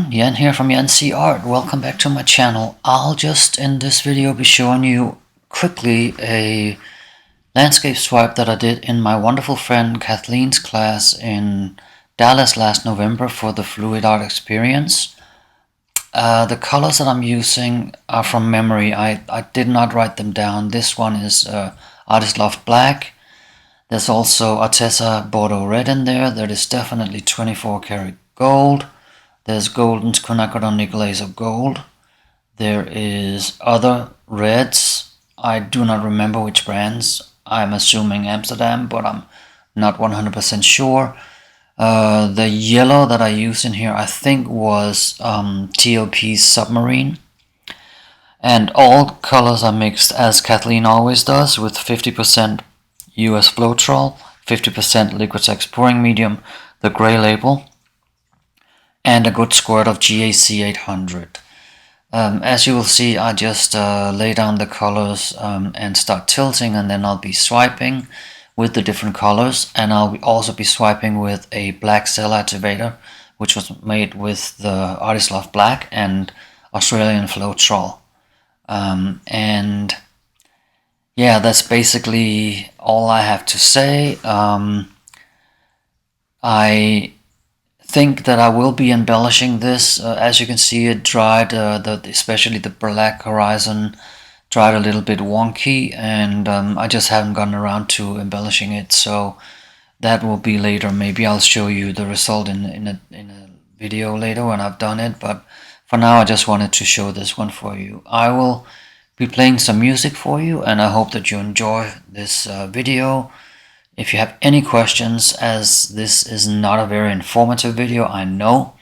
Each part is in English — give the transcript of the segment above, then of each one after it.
Jan here from NC Art. Welcome back to my channel. I'll just in this video be showing you quickly a landscape swipe that I did in my wonderful friend Kathleen's class in Dallas last November for the Fluid Art Experience. The colors that I'm using are from memory. I did not write them down. This one is Artist Loft Black. There's also Arteza Bordeaux Red in there. There is definitely 24 karat gold. There's Golden's QNAC Laser Gold. There is other reds. I do not remember which brands. I'm assuming Amsterdam, but I'm not 100% sure. The yellow that I used in here, I think was TLP Submarine. And all colors are mixed as Cathleen always does, with 50% US Floetrol, 50% Liquitex pouring medium, the gray label, and a good squirt of GAC 800. As you will see, I just lay down the colors and start tilting, and then I'll be swiping with the different colors, and I'll also be swiping with a black cell activator, which was made with the Artist Loft Black and Australian Floetrol. And yeah, that's basically all I have to say. I think that I will be embellishing this. As you can see, it dried, especially the black horizon dried a little bit wonky, and I just haven't gotten around to embellishing it, so that will be later. Maybe I'll show you the result in a video later when I've done it, but for now I just wanted to show this one for you. I will be playing some music for you, and I hope that you enjoy this video. If you have any questions, as this is not a very informative video, I know,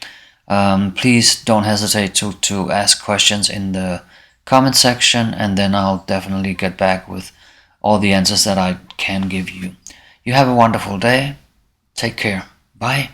please don't hesitate to ask questions in the comment section, and then I'll definitely get back with all the answers that I can give you. You have a wonderful day. Take care. Bye.